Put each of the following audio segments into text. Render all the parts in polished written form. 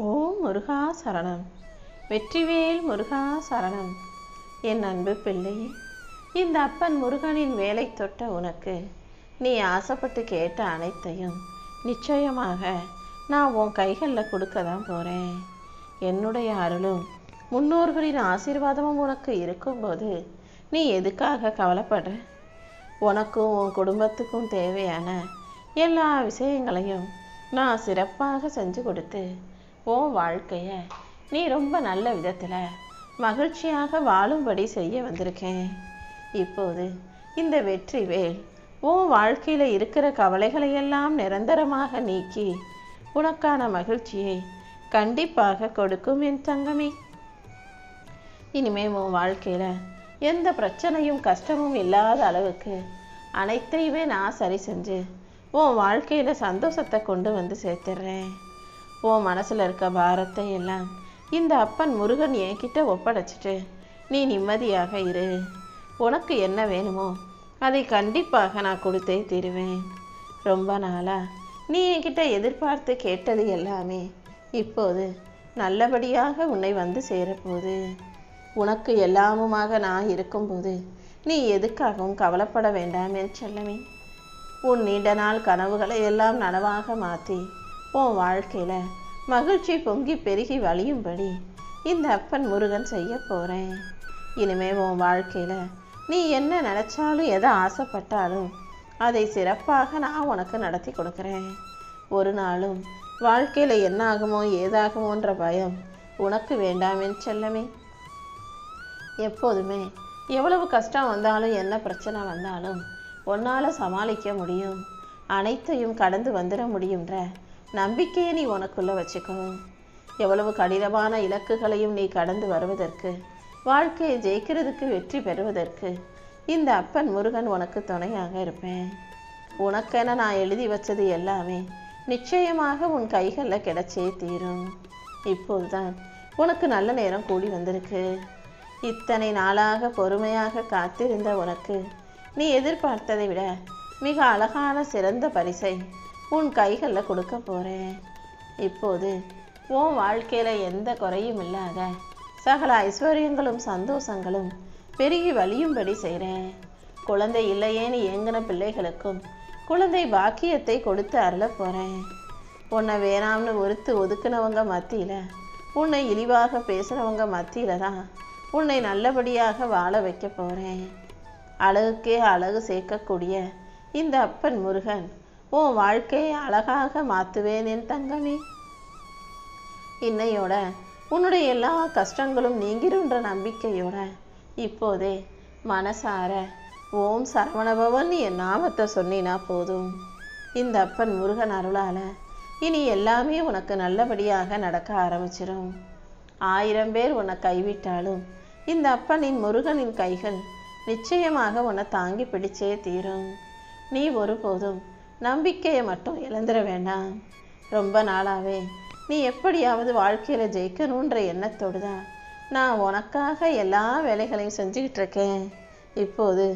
ஓம் முருகா சரணம். வெற்றிவேல் முருகா சரணம். என் அன்பு பிள்ளையே, இந்த அப்பன் முருகனின் வேலை தொட்ட உனக்கு நீ ஆசைப்பட்டு கேட்ட அனைத்தையும் நிச்சயமாக நான் உன் கைகளில் கொடுக்க தான் போகிறேன். என்னுடைய அருளும் முன்னோர்களின் ஆசீர்வாதமும் உனக்கு இருக்கும்போது நீ எதுக்காக கவலைப்படுற? உனக்கும் உன் குடும்பத்துக்கும் தேவையான எல்லா விஷயங்களையும் நான் சிறப்பாக செஞ்சு கொடுத்து உன் வாழ்க்கையை நீ ரொம்ப நல்ல விதத்தில் மகிழ்ச்சியாக வாழும்படி செய்ய வந்திருக்கேன். இப்போது இந்த வெற்றி வேல் உன் வாழ்க்கையில் இருக்கிற கவலைகளையெல்லாம் நிரந்தரமாக நீக்கி உனக்கான மகிழ்ச்சியை கண்டிப்பாக கொடுக்கும் என் தங்கமே. இனிமே உன் வாழ்க்கையில் எந்த பிரச்சனையும் கஷ்டமும் இல்லாத அளவுக்கு அனைத்தையுமே நான் சரி செஞ்சு உன் வாழ்க்கையில் சந்தோஷத்தை கொண்டு வந்து சேர்த்துடுறேன். உன் மனசில் இருக்க பாரத்தை எல்லாம் இந்த அப்பன் முருகன் என்கிட்ட ஒப்படைச்சிட்டு நீ நிம்மதியாக இரு. உனக்கு என்ன வேணுமோ அதை கண்டிப்பாக நான் கொடுத்தே தீருவேன். ரொம்ப நாளாக நீ என்கிட்ட எதிர்பார்த்து கேட்டது எல்லாமே இப்போது நல்லபடியாக உன்னை வந்து சேரப்போகுது. உனக்கு எல்லாமுமாக நான் இருக்கும்போது நீ எதுக்காகவும் கவலைப்பட வேண்டாம் என் செல்லமே. உன் நீண்ட நாள் கனவுகளை எல்லாம் நனவாக மாற்றி உன் வாழ்க்கையில் மகிழ்ச்சி பொங்கி பெருகி வழியும்படி இந்த அப்பன் முருகன் செய்ய போகிறேன். இனிமே உன் வாழ்க்கையில் நீ என்ன நினச்சாலும் எதை ஆசைப்பட்டாலும் அதை சிறப்பாக நான் உனக்கு நடத்தி கொடுக்குறேன். ஒரு நாளும் வாழ்க்கையில் என்ன ஆகுமோ ஏதாகுமோன்ற பயம் உனக்கு வேண்டாம் என் செல்லமே. எப்போதுமே எவ்வளவு கஷ்டம் வந்தாலும் என்ன பிரச்சனை வந்தாலும் உன்னால் சமாளிக்க முடியும், அனைத்தையும் கடந்து வந்துட முடியுன்ற நம்பிக்கையை நீ உனக்குள்ளே வச்சுக்கோ. எவ்வளவு கடினமான இலக்குகளையும் நீ கடந்து வருவதற்கு, வாழ்க்கையை ஜெயிக்கிறதுக்கு, வெற்றி பெறுவதற்கு இந்த அப்பன் முருகன் உனக்கு துணையாக இருப்பேன். உனக்கென நான் எழுதி வச்சது எல்லாமே நிச்சயமாக உன் கைகளில் கிடைச்சே தீரும். இப்போதுதான் உனக்கு நல்ல நேரம் கூடி வந்திருக்கு. இத்தனை நாளாக பொறுமையாக காத்திருந்த உனக்கு நீ எதிர்பார்த்ததை விட மிக அழகான சிறந்த பரிசை உன் கைகளில் கொடுக்க போகிறேன். இப்போது உன் வாழ்க்கையில் எந்த குறையும் இல்லாத சகல ஐஸ்வர்யங்களும் சந்தோஷங்களும் பெருகி வழியும்படி செய்கிறேன். குழந்தை இல்லையேன்னு ஏங்கின பிள்ளைகளுக்கும் குழந்தை பாக்கியத்தை கொடுத்து அருள போகிறேன். உன்னை வேணாம்னு ஒருத்து ஒதுக்குனவங்க மத்தியில், உன்னை இழிவாக பேசுகிறவங்க மத்தியில் தான் உன்னை நல்லபடியாக வாழ வைக்க போகிறேன். அழகுக்கே அழகு சேர்க்கக்கூடிய இந்த அப்பன் முருகன் உன் வாழ்க்கையை அழகாக மாற்றுவேன் என் தங்கமே. இன்னையோட உன்னுடைய எல்லா கஷ்டங்களும் நீங்கிருன்ற நம்பிக்கையோட இப்போதே மனசார ஓம் சரவணபவன் என் நாமத்தை சொன்னினா போதும். இந்த அப்பன் முருகன் அருளால் இனி எல்லாமே உனக்கு நல்லபடியாக நடக்க ஆரம்பிச்சிடும். 1000 பேர் உன்னை கைவிட்டாலும் இந்த அப்பனின் முருகனின் கைகள் நிச்சயமாக உன்னை தாங்கி பிடிச்சே தீரும். நீ ஒருபோதும் நம்பிக்கையை மட்டும் இழந்துட வேண்டாம். ரொம்ப நாளாகவே நீ எப்படியாவது வாழ்க்கையில் ஜெயிக்கணுன்ற எண்ணத்தோடு தான் நான் உனக்காக எல்லா வேலைகளையும் செஞ்சுக்கிட்டு இருக்கேன். இப்போது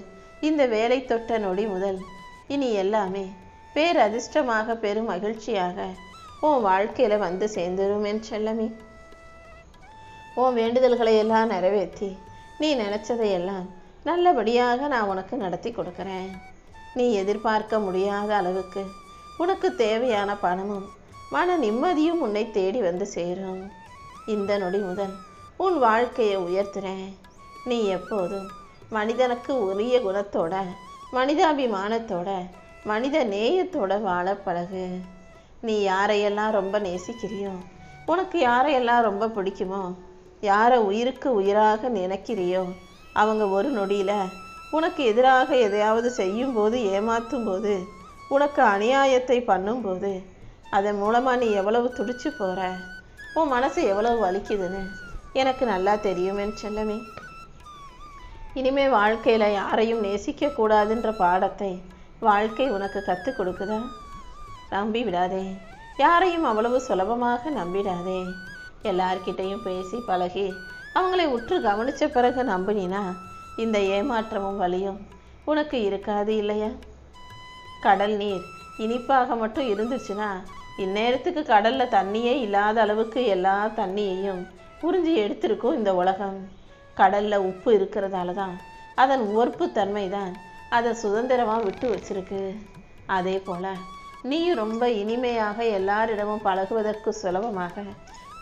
இந்த வேலை தொட்ட நொடி முதல் இனி எல்லாமே பேரதிர்ஷ்டமாக பெரும் மகிழ்ச்சியாக உன் வாழ்க்கையில் வந்து சேர்ந்துடும் என் செல்லமே. உன் வேண்டுதல்களை எல்லாம் நிறைவேற்றி நீ நினச்சதையெல்லாம் நல்லபடியாக நான் உனக்கு நடத்தி கொடுக்குறேன். நீ எதிர்பார்க்க முடியாத அளவுக்கு உனக்கு தேவையான பணமும் மன நிம்மதியும் உன்னை தேடி வந்து சேரும். இந்த நொடி முதல் உன் வாழ்க்கையை உயர்த்துறேன். நீ எப்போதும் மனிதனுக்கு உரிய குணத்தோட, மனிதாபிமானத்தோட, மனித நேயத்தோட வாழ பழகு. நீ யாரையெல்லாம் ரொம்ப நேசிக்கிறியோ, உனக்கு யாரையெல்லாம் ரொம்ப பிடிக்குமோ, யாரை உயிருக்கு உயிராக நினைக்கிறியோ அவங்க ஒரு நொடியில் உனக்கு எதிராக எதையாவது செய்யும்போது, ஏமாற்றும் போது, உனக்கு அநியாயத்தை பண்ணும்போது அதன் மூலமாக நீ எவ்வளவு துடிச்சு போகிற, உன் மனசு எவ்வளவு வலிக்குதுன்னு எனக்கு நல்லா தெரியும் என் செல்லமே. இனிமே வாழ்க்கையில் யாரையும் நேசிக்கக்கூடாதுன்ற பாடத்தை வாழ்க்கை உனக்கு கற்றுக் கொடுக்குதா? நம்பி விடாதே. யாரையும் அவ்வளவு சுலபமாக நம்பிடாதே. எல்லார்கிட்டையும் பேசி பழகி அவங்களை உற்று கவனித்த பிறகு நம்பினா இந்த ஏமாற்றமும் வலியும் உனக்கு இருக்காது இல்லையா? கடல் நீர் இனிப்பாக மட்டும் இருந்துச்சுன்னா இந்நேரத்துக்கு கடலில் தண்ணியே இல்லாத அளவுக்கு எல்லா தண்ணியையும் உறிஞ்சி எடுத்திருக்கும் இந்த உலகம். கடலில் உப்பு இருக்கிறதால தான் அதன் உவர்ப்பு தன்மை தான் அதை சுதந்திரமாக விட்டு வச்சிருக்கு. அதே போல் நீயும் ரொம்ப இனிமையாக எல்லாரிடமும் பழகுவதற்கு சுலபமாக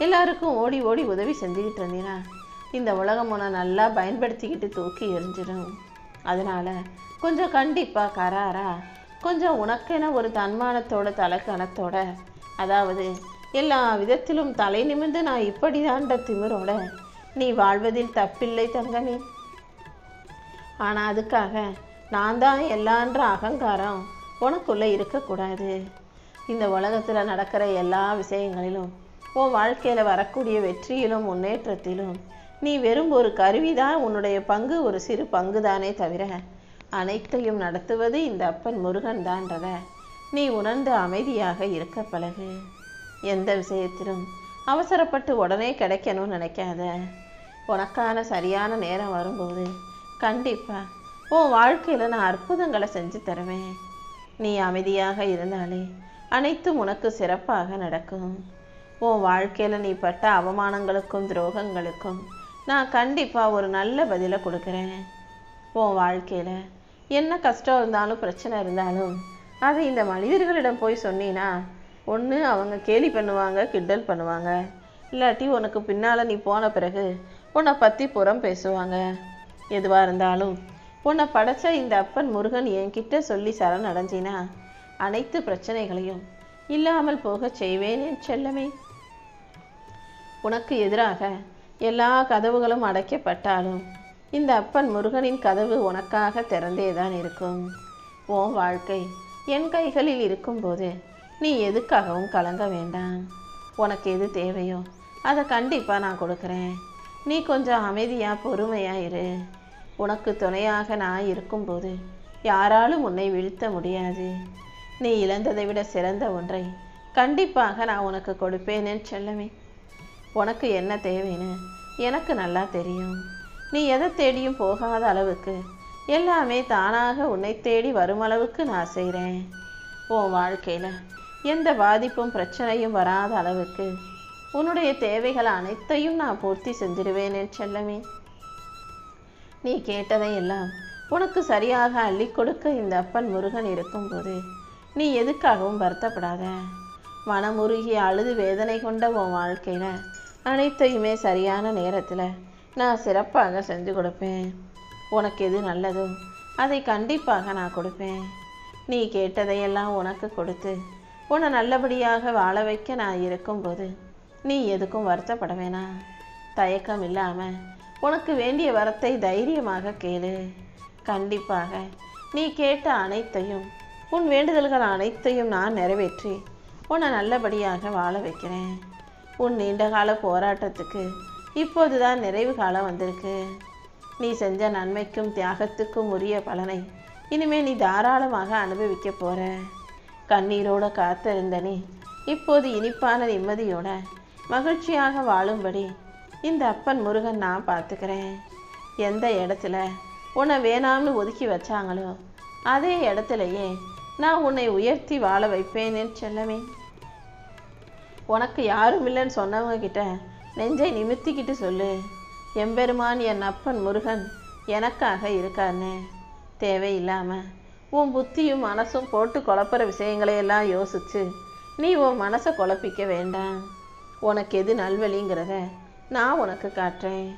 எல்லாருக்கும் ஓடி ஓடி உதவி செஞ்சுக்கிட்டு இருந்தீனா இந்த உலகம் உன்னை நல்லா பயன்படுத்திக்கிட்டு தூக்கி எறிஞ்சிடும். அதனால் கொஞ்சம் கண்டிப்பாக கராரா கொஞ்சம் உனக்கென ஒரு தன்மானத்தோட தலக்கணத்தோட, அதாவது எல்லா விதத்திலும் தலை நிமிர்ந்து நான் இப்படி தாண்ட திமிரோட நீ வாழ்வதில் தப்பில்லை தங்கமே. ஆனால் அதுக்காக நான் தான் எல்லான்ற அகங்காரம் உனக்குள்ளே இருக்கக்கூடாது. இந்த உலகத்தில் நடக்கிற எல்லா விஷயங்களிலும் உன் வாழ்க்கையில் வரக்கூடிய வெற்றியிலும் முன்னேற்றத்திலும் நீ வெறும் ஒரு கருவிதான். உன்னுடைய பங்கு ஒரு சிறு பங்கு தானே தவிர அனைத்தையும் நடத்துவது இந்த அப்பன் முருகன் தான்றத நீ உணர்ந்து அமைதியாக இருக்க பழகு. எந்த விஷயத்திலும் அவசரப்பட்டு உடனே கிடைக்கணும்னு நினைக்காத. உனக்கான சரியான நேரம் வரும்போது கண்டிப்பாக உன் வாழ்க்கையில் நான் அற்புதங்களை செஞ்சு தருவேன். நீ அமைதியாக இருந்தாலே அனைத்தும் உனக்கு சிறப்பாக நடக்கும். உன் வாழ்க்கையில் நீ பட்ட அவமானங்களுக்கும் துரோகங்களுக்கும் நான் கண்டிப்பாக ஒரு நல்ல பதிலை கொடுக்குறேன். உன் வாழ்க்கையில் என்ன கஷ்டம் இருந்தாலும் பிரச்சனை இருந்தாலும் அதை இந்த மனிதர்களிடம் போய் சொன்னீன்னா ஒன்று அவங்க கேலி பண்ணுவாங்க, கிண்டல் பண்ணுவாங்க. இல்லாட்டி உனக்கு பின்னால் நீ போன பிறகு உன்னை பற்றி புறம் பேசுவாங்க. எதுவாக இருந்தாலும் உன்னை படைச்ச இந்த அப்பன் முருகன் என்கிட்ட சொல்லி சரணடைஞ்சினா அனைத்து பிரச்சனைகளையும் இல்லாமல் போக செய்வேன் என் செல்லமே. உனக்கு எதிராக எல்லா கதவுகளும் அடைக்கப்பட்டாலும் இந்த அப்பன் முருகனின் கதவு உனக்காக திறந்தே தான் இருக்கும். உன் வாழ்க்கை என் கைகளில் இருக்கும்போது நீ எதுக்காகவும் கலங்க வேண்டாம். உனக்கு எது தேவையோ அதை கண்டிப்பாக நான் கொடுக்குறேன். நீ கொஞ்சம் அமைதியாக பொறுமையாக இரு. உனக்கு துணையாக நான் இருக்கும்போது யாராலும் உன்னை வீழ்த்த முடியாது. நீ இழந்ததை விட சிறந்த ஒன்றை கண்டிப்பாக நான் உனக்கு கொடுப்பேனே செல்லமே. உனக்கு என்ன தேவைன்னு எனக்கு நல்லா தெரியும். நீ எதை தேடியும் போகாத அளவுக்கு எல்லாமே தானாக உன்னை தேடி வரும் அளவுக்கு நான் செய்கிறேன். உன் வாழ்க்கையில் எந்த பாதிப்பும் பிரச்சனையும் வராத அளவுக்கு உன்னுடைய தேவைகள் அனைத்தையும் நான் பூர்த்தி செஞ்சிடுவேனே செல்லமே. நீ கேட்டதை எல்லாம் உனக்கு சரியாக அள்ளி கொடுக்க இந்த அப்பன் முருகன் இருக்கும்போது நீ எதுக்காகவும் வருத்தப்படாத. மனமுருகி அழுது வேதனை கொண்ட உன் வாழ்க்கையில் அனைத்தையுமே சரியான நேரத்தில் நான் சிறப்பாக செஞ்சு கொடுப்பேன். உனக்கு எது நல்லதோ அதை கண்டிப்பாக நான் கொடுப்பேன். நீ கேட்டதையெல்லாம் உனக்கு கொடுத்து உன்னை நல்லபடியாக வாழ வைக்க நான் இருக்கும்போது நீ எதுக்கும் வருத்தப்பட வேணாம். தயக்கம் இல்லாமல் உனக்கு வேண்டிய வரத்தை தைரியமாக கேளு. கண்டிப்பாக நீ கேட்ட அனைத்தையும் உன் வேண்டுதல்கள் அனைத்தையும் நான் நிறைவேற்றி உன்னை நல்லபடியாக வாழ வைக்கிறேன். உன் நீண்டகால போராட்டத்துக்கு இப்போதுதான் நிறைவு காலம் வந்திருக்கு. நீ செஞ்ச நன்மைக்கும் தியாகத்துக்கும் உரிய பலனை இனிமே நீ தாராளமாக அனுபவிக்க போற. கண்ணீரோட காத்திருந்த நீ இப்போது இனிப்பான நிம்மதியோட மகிழ்ச்சியாக வாழும்படி இந்த அப்பன் முருகன் நான் பார்த்துக்கிறேன். எந்த இடத்துல உன்னை வேணாம்னு ஒதுக்கி வச்சாங்களோ அதே இடத்துலையே நான் உன்னை உயர்த்தி வாழ வைப்பேனே செல்லமே. உனக்கு யாரும் இல்லைன்னு சொன்னவங்க கிட்ட நெஞ்சை நிமித்திக்கிட்டு சொல்லு, எம்பெருமான் என் அப்பன் முருகன் எனக்காக இருக்கான்னு. தேவையில்லாமல் உன் புத்தியும் மனசும் போட்டு குழப்புற விஷயங்களையெல்லாம் யோசிச்சு நீ உன் மனசை குழப்பிக்க வேண்டாம். உனக்கு எது நல்வழிங்கிறத நான் உனக்கு காட்டுறேன்.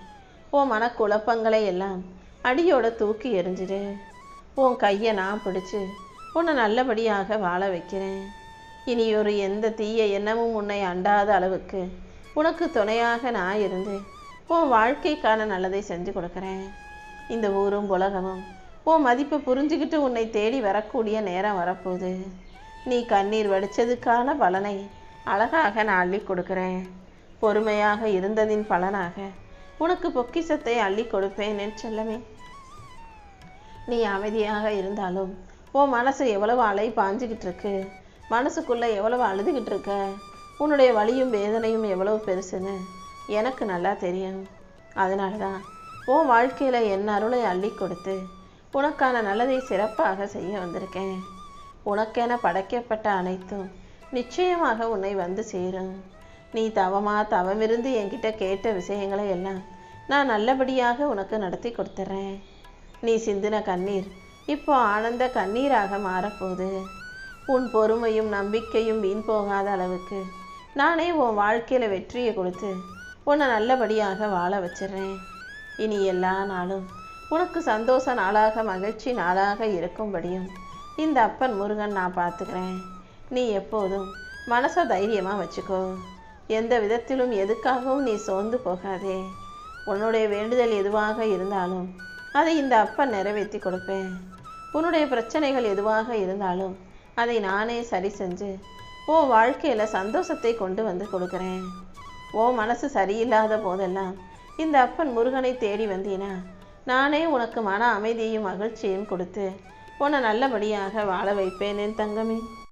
உன் மனக்குழப்பங்களை எல்லாம் அடியோட தூக்கி எறிஞ்சிடு. உன் கையை நான் பிடிச்சி உன்னை நல்லபடியாக வாழ வைக்கிறேன். இனியொரு எந்த தீய எண்ணமும் உன்னை அண்டாத அளவுக்கு உனக்கு துணையாக நான் இருந்து உன் வாழ்க்கைக்கான நல்லதை செஞ்சு கொடுக்குறேன். இந்த ஊரும் உலகமும் உன் மதிப்பை புரிஞ்சுக்கிட்டு உன்னை தேடி வரக்கூடிய நேரம் வரப்போகுது. நீ கண்ணீர் வடித்ததுக்கான பலனை அழகாக நான் அள்ளி கொடுக்குறேன். பொறுமையாக இருந்ததின் பலனாக உனக்கு பொக்கிஷத்தை அள்ளி கொடுப்பேன் என் செல்லமே. நீ அமைதியாக இருந்தாலும் உன் மனசு எவ்வளவு அலை பாஞ்சிக்கிட்டு இருக்கு, மனசுக்குள்ளே எவ்வளவு அழுதுகிட்டு இருக்க, உன்னுடைய வலியும் வேதனையும் எவ்வளவு பெருசுன்னு எனக்கு நல்லா தெரியும். அதனால தான் உன் வாழ்க்கையில் என் அருளை அள்ளி கொடுத்து உனக்கான நல்லதை சிறப்பாக செய்ய வந்திருக்கேன். உனக்கென படைக்கப்பட்ட அனைத்தும் நிச்சயமாக உன்னை வந்து சேரும். நீ தவமிருந்து என்கிட்ட கேட்ட விஷயங்களை எல்லாம் நான் நல்லபடியாக உனக்கு நடத்தி கொடுத்துட்றேன். நீ சிந்தின கண்ணீர் இப்போ ஆனந்த கண்ணீராக மாறப்போகுது. உன் பொறுமையும் நம்பிக்கையும் வீண் போகாத அளவுக்கு நானே உன் வாழ்க்கையில் வெற்றியை கொடுத்து உன்னை நல்லபடியாக வாழ வச்சிடுறேன். இனி எல்லா நாளும் உனக்கு சந்தோஷ நாளாக மகிழ்ச்சி நாளாக இருக்கும்படியும் இந்த அப்பன் முருகன் நான் பார்த்துக்கிறேன். நீ எப்போதும் மனசை தைரியமாக வச்சுக்கோ. எந்த விதத்திலும் எதுக்காகவும் நீ சோர்ந்து போகாதே. உன்னுடைய வேண்டுதல் எதுவாக இருந்தாலும் அதை இந்த அப்பன் நிறைவேற்றி கொடுப்பேன். உன்னுடைய பிரச்சனைகள் எதுவாக இருந்தாலும் அதை நானே சரி செஞ்சு உன் வாழ்க்கையில் சந்தோஷத்தை கொண்டு வந்து கொடுக்குறேன். உன் மனசு சரியில்லாத போதெல்லாம் இந்த அப்பன் முருகனை தேடி வந்தீனா நானே உனக்கு மன அமைதியையும் மகிழ்ச்சியையும் கொடுத்து உன்னை நல்லபடியாக வாழ வைப்பேன் என் தங்கமே.